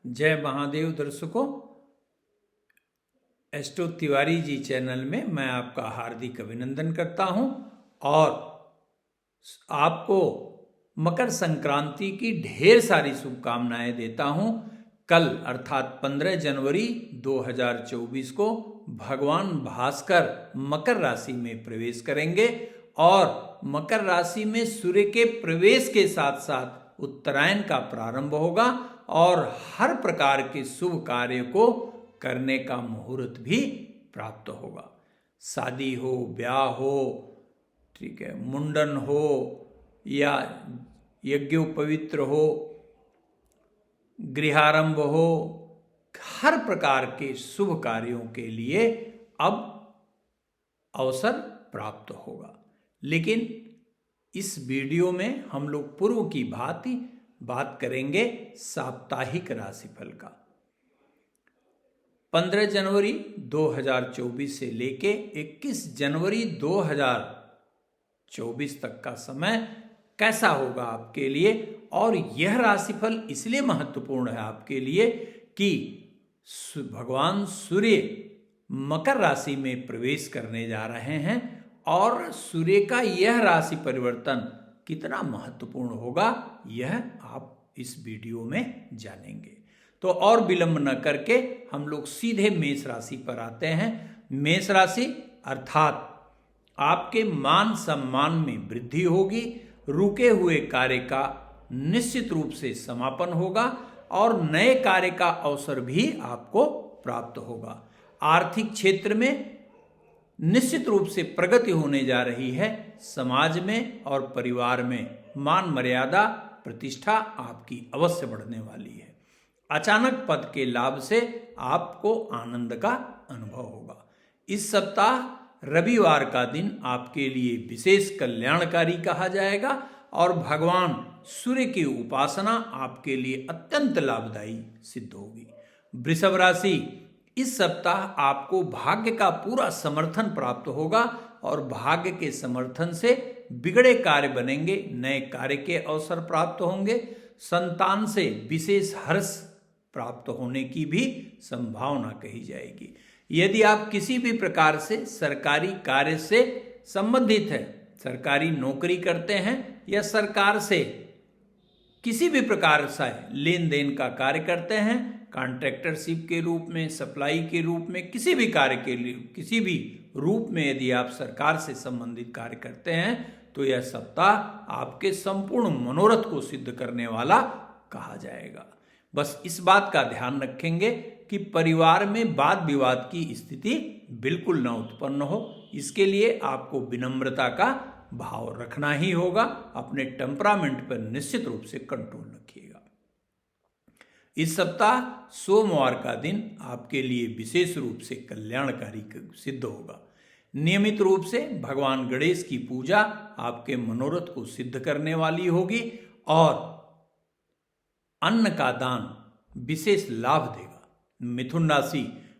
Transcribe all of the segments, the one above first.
जय महादेव दर्शकों, astro Tiwari ji channel में मैं आपका हार्दिक अभिनंदन करता हूं और आपको मकर संक्रांति की ढेर सारी शुभकामनाएं देता हूं। कल अर्थात 15 जनवरी 2024 को भगवान भास्कर मकर राशि में प्रवेश करेंगे और मकर राशि में सूर्य के प्रवेश के साथ साथ उत्तरायण का प्रारंभ होगा और हर प्रकार के शुभ कार्य को करने का मुहूर्त भी प्राप्त होगा। शादी हो, ब्याह हो, ठीक है, मुंडन हो या यज्ञोपवीत्र हो, गृहारंभ हो, हर प्रकार के शुभ कार्यों के लिए अब अवसर प्राप्त होगा। लेकिन इस वीडियो में हम लोग पूर्व की भांति बात करेंगे साप्ताहिक राशिफल का। 15 जनवरी 2024 से लेके 21 जनवरी 2024 तक का समय कैसा होगा आपके लिए, और यह राशिफल इसलिए महत्वपूर्ण है आपके लिए कि भगवान सूर्य मकर राशि में प्रवेश करने जा रहे हैं और सूर्य का यह राशि परिवर्तन कितना महत्वपूर्ण होगा यह आप इस वीडियो में जानेंगे। तो और विलंब न करके हम लोग सीधे मेष राशि पर आते हैं। मेष राशि अर्थात आपके मान सम्मान में वृद्धि होगी, रुके हुए कार्य का निश्चित रूप से समापन होगा और नए कार्य का अवसर भी आपको प्राप्त होगा। आर्थिक क्षेत्र में निश्चित रूप से प्रगति होने जा रही है। समाज में और परिवार में मान मर्यादा प्रतिष्ठा आपकी अवश्य बढ़ने वाली है। अचानक पद के लाभ से आपको आनंद का अनुभव होगा। इस सप्ताह रविवार का दिन आपके लिए विशेष कल्याणकारी कहा जाएगा और भगवान सूर्य की उपासना आपके लिए अत्यंत लाभदायी सिद्ध होगी। वृषभ राशि, इस सप्ताह आपको भाग्य का पूरा समर्थन प्राप्त होगा और भाग्य के समर्थन से बिगड़े कार्य बनेंगे, नए कार्य के अवसर प्राप्त होंगे। संतान से विशेष हर्ष प्राप्त होने की भी संभावना कही जाएगी। यदि आप किसी भी प्रकार से सरकारी कार्य से संबंधित हैं, सरकारी नौकरी करते हैं या सरकार से किसी भी प्रकार से लेन देन का कार्य करते हैं, कॉन्ट्रैक्टरशिप के रूप में, सप्लाई के रूप में, किसी भी कार्य के लिए किसी भी रूप में यदि आप सरकार से संबंधित कार्य करते हैं तो यह सप्ताह आपके संपूर्ण मनोरथ को सिद्ध करने वाला कहा जाएगा। बस इस बात का ध्यान रखेंगे कि परिवार में वाद विवाद की स्थिति बिल्कुल न उत्पन्न हो। इसके लिए आपको विनम्रता का भाव रखना ही होगा। अपने टेम्परामेंट पर निश्चित रूप से कंट्रोल रखिएगा। इस सप्ताह सोमवार का दिन आपके लिए विशेष रूप से कल्याणकारी सिद्ध होगा। नियमित रूप से भगवान गणेश की पूजा आपके मनोरथ को सिद्ध करने वाली होगी और अन्न का दान विशेष लाभ देगा।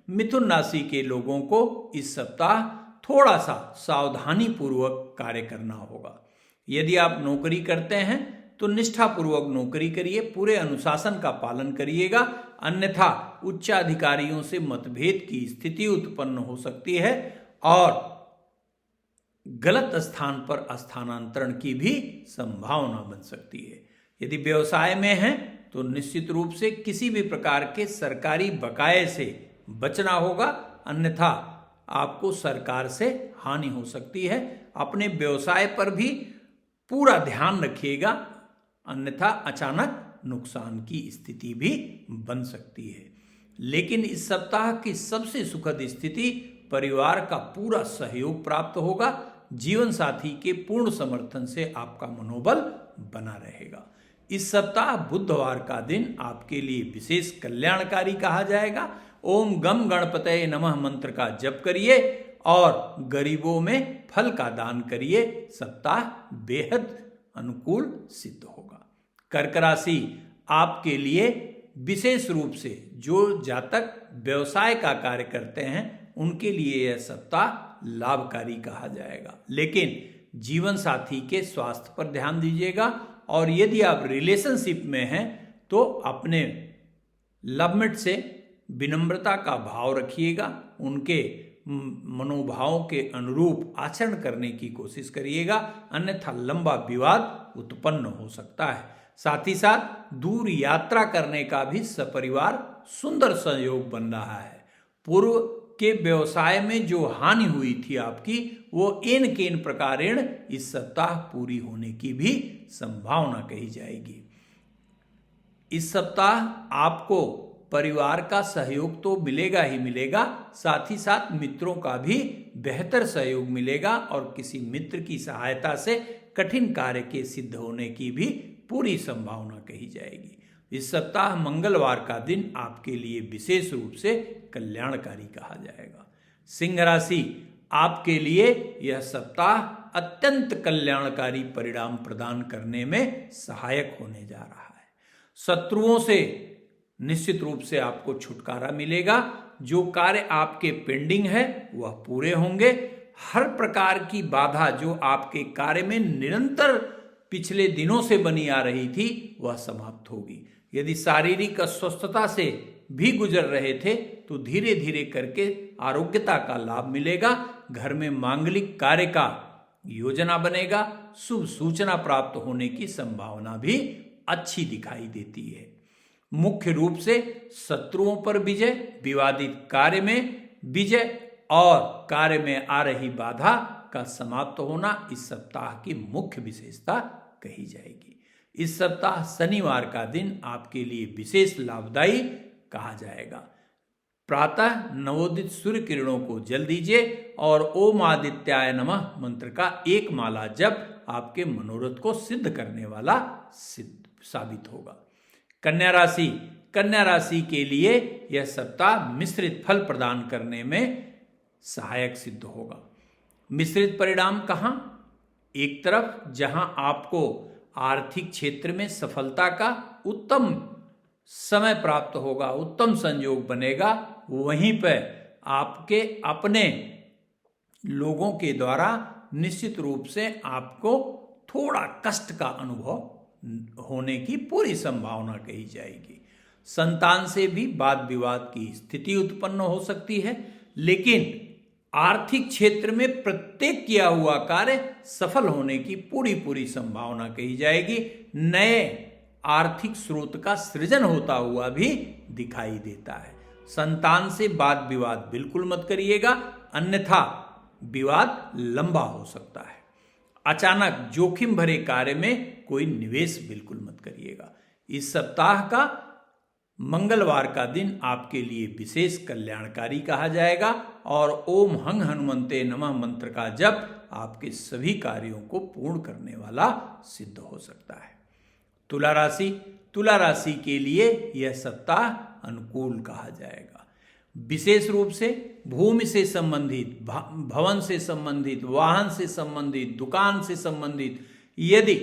मिथुन राशि के लोगों को इस सप्ताह थोड़ा सा सावधानी पूर्वक कार्य करना होगा। यदि आप नौकरी करते हैं तो निष्ठापूर्वक नौकरी करिए, पूरे अनुशासन का पालन करिएगा, अन्यथा उच्च अधिकारियों से मतभेद की स्थिति उत्पन्न हो सकती है और गलत स्थान पर स्थानांतरण की भी संभावना बन सकती है। यदि व्यवसाय में हैं तो निश्चित रूप से किसी भी प्रकार के सरकारी बकाये से बचना होगा, अन्यथा आपको सरकार से हानि हो सकती है। अपने व्यवसाय पर भी पूरा ध्यान रखिएगा, अन्यथा अचानक नुकसान की स्थिति भी बन सकती है। लेकिन इस सप्ताह की सबसे सुखद स्थिति परिवार का पूरा सहयोग प्राप्त होगा। जीवन साथी के पूर्ण समर्थन से आपका मनोबल बना रहेगा। इस सप्ताह बुधवार का दिन आपके लिए विशेष कल्याणकारी कहा जाएगा। ओम गम गणपतये नमः मंत्र का जप करिए और गरीबों में फल का दान करिए। सप्ताह बेहद अनुकूल सिद्ध होगा। कर्क राशि, आपके लिए विशेष रूप से जो जातक व्यवसाय का कार्य करते हैं उनके लिए यह सप्ताह लाभकारी कहा जाएगा। लेकिन जीवन साथी के स्वास्थ्य पर ध्यान दीजिएगा और यदि आप रिलेशनशिप में हैं तो अपने लवमेट से विनम्रता का भाव रखिएगा, उनके मनोभावों के अनुरूप आचरण करने की कोशिश करिएगा, अन्यथा लंबा विवाद उत्पन्न हो सकता है। साथ ही साथ दूर यात्रा करने का भी सपरिवार सुंदर संयोग बन रहा है। पूर्व के व्यवसाय में जो हानि हुई थी आपकी, वो एन केन प्रकारेण इस सप्ताह पूरी होने की भी संभावना कही जाएगी। इस सप्ताह आपको परिवार का सहयोग तो मिलेगा ही मिलेगा, साथ ही साथ मित्रों का भी बेहतर सहयोग मिलेगा और किसी मित्र की सहायता से कठिन कार्य के सिद्ध होने की भी पूरी संभावना कही जाएगी। इस सप्ताह मंगलवार का दिन आपके लिए विशेष रूप से कल्याणकारी कहा जाएगा। सिंह राशि, आपके लिए यह सप्ताह अत्यंत कल्याणकारी परिणाम प्रदान करने में सहायक होने जा रहा है। शत्रुओं से निश्चित रूप से आपको छुटकारा मिलेगा। जो कार्य आपके पेंडिंग है वह पूरे होंगे। हर प्रकार की बाधा जो आपके कार्य में निरंतर पिछले दिनों से बनी आ रही थी वह समाप्त होगी। यदि शारीरिक अस्वस्थता से भी गुजर रहे थे तो धीरे धीरे करके आरोग्यता का लाभ मिलेगा। घर में मांगलिक कार्य का योजना बनेगा। शुभ सूचना प्राप्त होने की संभावना भी अच्छी दिखाई देती है। मुख्य रूप से शत्रुओं पर विजय, विवादित कार्य में विजय और कार्य में आ रही बाधा का समाप्त होना इस सप्ताह की मुख्य विशेषता कही जाएगी। इस सप्ताह शनिवार का दिन आपके लिए विशेष लाभदायी कहा जाएगा। प्रातः नवोदित सूर्य किरणों को जल दीजिए और ओम आदित्याय नमः मंत्र का एक माला जप आपके मनोरथ को सिद्ध करने वाला साबित होगा। कन्या राशि, कन्या राशि के लिए यह सप्ताह मिश्रित फल प्रदान करने में सहायक सिद्ध होगा। मिश्रित परिणाम कहाँ? एक तरफ जहां आपको आर्थिक क्षेत्र में सफलता का उत्तम समय प्राप्त होगा, उत्तम संयोग बनेगा, वहीं पर आपके अपने लोगों के द्वारा निश्चित रूप से आपको थोड़ा कष्ट का अनुभव होने की पूरी संभावना कही जाएगी। संतान से भी वाद विवाद की स्थिति उत्पन्न हो सकती है, लेकिन आर्थिक क्षेत्र में प्रत्येक किया हुआ कार्य सफल होने की पूरी संभावना कही जाएगी। नए आर्थिक स्रोत का सृजन होता हुआ भी दिखाई देता है। संतान से वाद विवाद बिल्कुल मत करिएगा, अन्यथा विवाद लंबा हो सकता है। अचानक जोखिम भरे कार्य में कोई निवेश बिल्कुल मत करिएगा। इस सप्ताह का मंगलवार का दिन आपके लिए विशेष कल्याणकारी कहा जाएगा और ओम हंग हनुमंते नमः मंत्र का जप आपके सभी कार्यों को पूर्ण करने वाला सिद्ध हो सकता है। तुला राशि, तुला राशि के लिए यह सप्ताह अनुकूल कहा जाएगा। विशेष रूप से भूमि से संबंधित, भवन से संबंधित, वाहन से संबंधित, दुकान से संबंधित यदि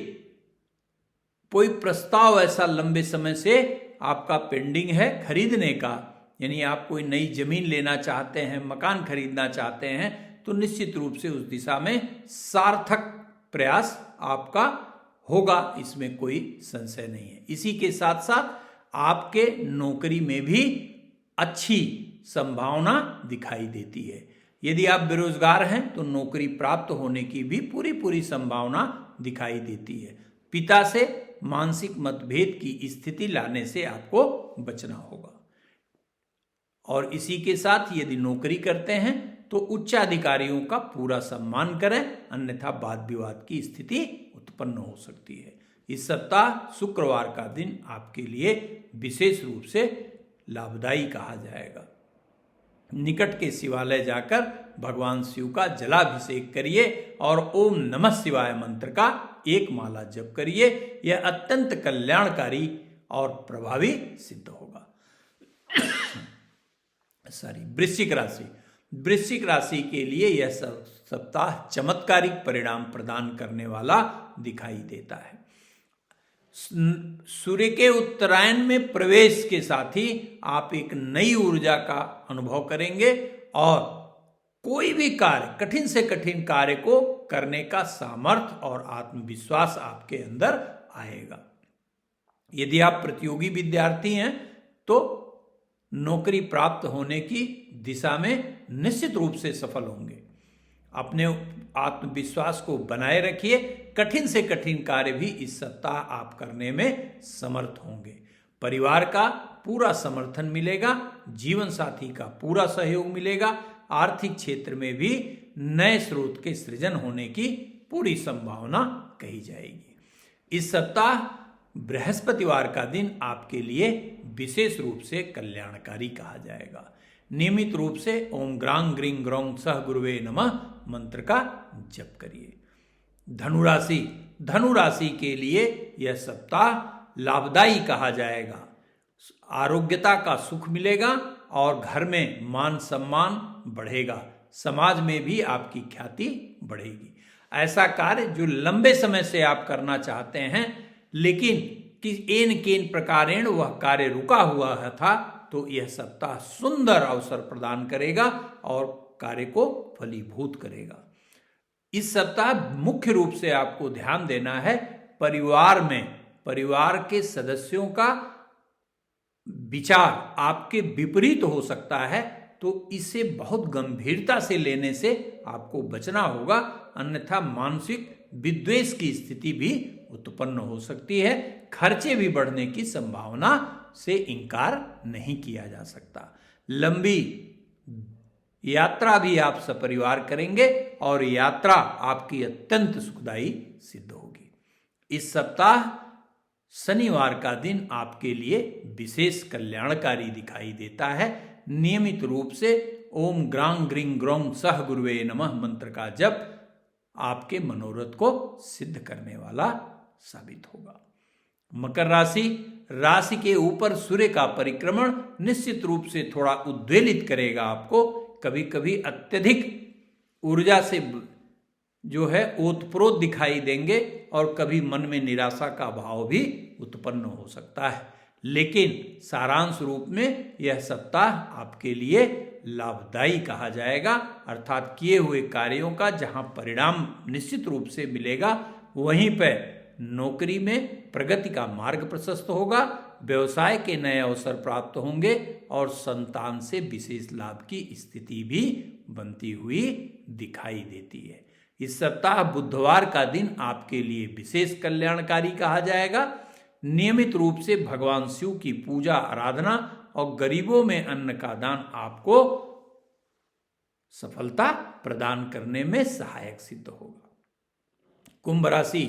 कोई प्रस्ताव ऐसा लंबे समय से आपका पेंडिंग है खरीदने का, यानी आप कोई नई जमीन लेना चाहते हैं, मकान खरीदना चाहते हैं, तो निश्चित रूप से उस दिशा में सार्थक प्रयास आपका होगा, इसमें कोई संशय नहीं है। इसी के साथ साथ आपके नौकरी में भी अच्छी संभावना दिखाई देती है। यदि आप बेरोजगार हैं तो नौकरी प्राप्त होने की भी पूरी संभावना दिखाई देती है। पिता से मानसिक मतभेद की स्थिति लाने से आपको बचना होगा। और इसी के साथ यदि नौकरी करते हैं तो उच्चाधिकारियों का पूरा सम्मान करें, अन्यथा वाद विवाद की स्थिति उत्पन्न हो सकती है। इस सप्ताह शुक्रवार का दिन आपके लिए विशेष रूप से लाभदायी कहा जाएगा। निकट के शिवालय जाकर भगवान शिव का जलाभिषेक करिए और ओम नमः शिवाय मंत्र का एक माला जप करिए। यह अत्यंत कल्याणकारी और प्रभावी सिद्ध होगा। वृश्चिक राशि, वृश्चिक राशि के लिए यह सप्ताह चमत्कारिक परिणाम प्रदान करने वाला दिखाई देता है। सूर्य के उत्तरायण में प्रवेश के साथ ही आप एक नई ऊर्जा का अनुभव करेंगे और कोई भी कार्य, कठिन से कठिन कार्य को करने का सामर्थ्य और आत्मविश्वास आपके अंदर आएगा। यदि आप प्रतियोगी विद्यार्थी हैं तो नौकरी प्राप्त होने की दिशा में निश्चित रूप से सफल होंगे। अपने आत्मविश्वास को बनाए रखिए। कठिन से कठिन कार्य भी इस सप्ताह आप करने में समर्थ होंगे। परिवार का पूरा समर्थन मिलेगा, जीवन साथी का पूरा सहयोग मिलेगा। आर्थिक क्षेत्र में भी नए स्रोत के सृजन होने की पूरी संभावना कही जाएगी। इस सप्ताह बृहस्पतिवार का दिन आपके लिए विशेष रूप से कल्याणकारी कहा जाएगा। नियमित रूप से ओम ग्रांग ग्रीं ग्रौं सह गुरुवे नमः मंत्र का जप करिए। धनुराशि, धनुराशि के लिए यह सप्ताह लाभदायी कहा जाएगा। आरोग्यता का सुख मिलेगा और घर में मान सम्मान बढ़ेगा। समाज में भी आपकी ख्याति बढ़ेगी। ऐसा कार्य जो लंबे समय से आप करना चाहते हैं लेकिन कि एन केन प्रकारेण वह कार्य रुका हुआ था, तो यह सप्ताह सुंदर अवसर प्रदान करेगा और कार्य को फलीभूत करेगा। इस सप्ताह मुख्य रूप से आपको ध्यान देना है परिवार में, परिवार के सदस्यों का विचार आपके विपरीत हो सकता है, तो इसे बहुत गंभीरता से लेने से आपको बचना होगा, अन्यथा मानसिक विद्वेष की स्थिति भी उत्पन्न हो सकती है। खर्चे भी बढ़ने की संभावना से इनकार नहीं किया जा सकता। लंबी यात्रा भी आप सपरिवार करेंगे और यात्रा आपकी अत्यंत सुखदायी सिद्ध होगी। इस सप्ताह शनिवार का दिन आपके लिए विशेष कल्याणकारी दिखाई देता है। नियमित रूप से ओम ग्रांग ग्रीं ग्रौं सह गुरुवे नमः मंत्र का जप आपके मनोरथ को सिद्ध करने वाला साबित होगा। मकर राशि, राशि के ऊपर सूर्य का परिक्रमण निश्चित रूप से थोड़ा उद्वेलित करेगा आपको। कभी कभी अत्यधिक ऊर्जा से जो है ओतप्रोत दिखाई देंगे और कभी मन में निराशा का भाव भी उत्पन्न हो सकता है, लेकिन सारांश रूप में यह सप्ताह आपके लिए लाभदायी कहा जाएगा। अर्थात किए हुए कार्यों का जहां परिणाम निश्चित रूप से मिलेगा, वहीं पर नौकरी में प्रगति का मार्ग प्रशस्त होगा, व्यवसाय के नए अवसर प्राप्त होंगे और संतान से विशेष लाभ की स्थिति भी बनती हुई दिखाई देती है। इस सप्ताह बुधवार का दिन आपके लिए विशेष कल्याणकारी कहा जाएगा। नियमित रूप से भगवान शिव की पूजा आराधना और गरीबों में अन्न का दान आपको सफलता प्रदान करने में सहायक सिद्ध होगा। कुंभ राशि,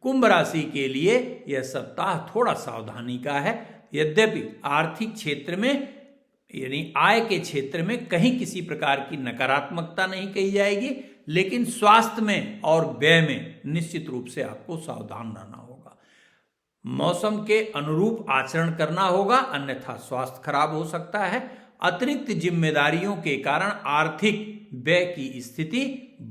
कुंभ राशि के लिए यह सप्ताह थोड़ा सावधानी का है। यद्यपि आर्थिक क्षेत्र में यानी आय के क्षेत्र में कहीं किसी प्रकार की नकारात्मकता नहीं कही जाएगी, लेकिन स्वास्थ्य में और व्यय में निश्चित रूप से आपको सावधान रहना होगा। मौसम के अनुरूप आचरण करना होगा, अन्यथा स्वास्थ्य खराब हो सकता है। अतिरिक्त जिम्मेदारियों के कारण आर्थिक व्यय की स्थिति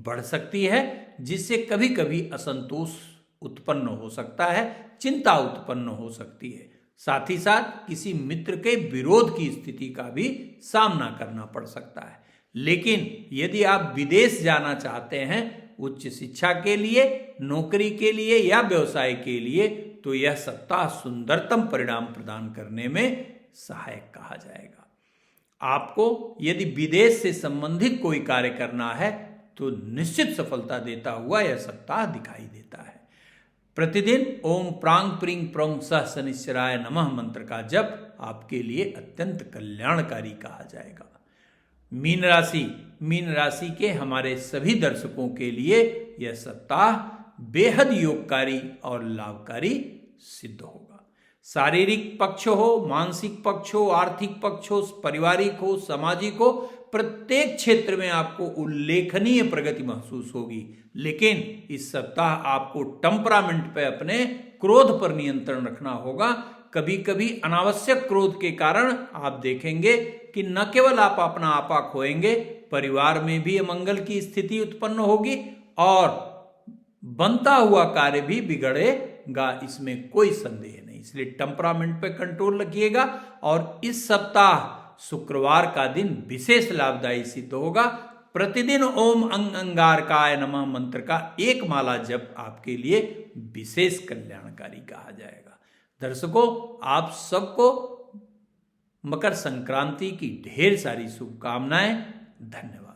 बढ़ सकती है, जिससे कभी कभी असंतोष उत्पन्न हो सकता है, चिंता उत्पन्न हो सकती है। साथ ही साथ किसी मित्र के विरोध की स्थिति का भी सामना करना पड़ सकता है। लेकिन यदि आप विदेश जाना चाहते हैं उच्च शिक्षा के लिए, नौकरी के लिए या व्यवसाय के लिए, तो यह सप्ताह सुंदरतम परिणाम प्रदान करने में सहायक कहा जाएगा। आपको यदि विदेश से संबंधित कोई कार्य करना है तो निश्चित सफलता देता हुआ यह सप्ताह दिखाई देता है। प्रतिदिन ओम प्रांग प्रीं प्रौं सह शनिश्चराय नमः मंत्र का जप आपके लिए अत्यंत कल्याणकारी कहा जाएगा। मीन राशि, मीन राशि के हमारे सभी दर्शकों के लिए यह सप्ताह बेहद योगकारी और लाभकारी सिद्ध होगा। शारीरिक पक्ष हो, मानसिक पक्ष हो, आर्थिक पक्ष हो, पारिवारिक हो, सामाजिक हो, प्रत्येक क्षेत्र में आपको उल्लेखनीय प्रगति महसूस होगी। लेकिन इस सप्ताह आपको टेम्परामेंट पे, अपने क्रोध पर नियंत्रण रखना होगा। कभी कभी अनावश्यक क्रोध के कारण आप देखेंगे कि न केवल आप अपना आपा खोएंगे, परिवार में भी अमंगल की स्थिति उत्पन्न होगी और बनता हुआ कार्य भी बिगड़ेगा, इसमें कोई संदेह नहीं। इसलिए टेम्परामेंट पे कंट्रोल रखिएगा। और इस सप्ताह शुक्रवार का दिन विशेष लाभदायी सिद्ध होगा। प्रतिदिन ओम अंगारकाय नमः मंत्र का एक माला जप आपके लिए विशेष कल्याणकारी कहा जाएगा। दर्शकों, आप सबको मकर संक्रांति की ढेर सारी शुभकामनाएं। धन्यवाद।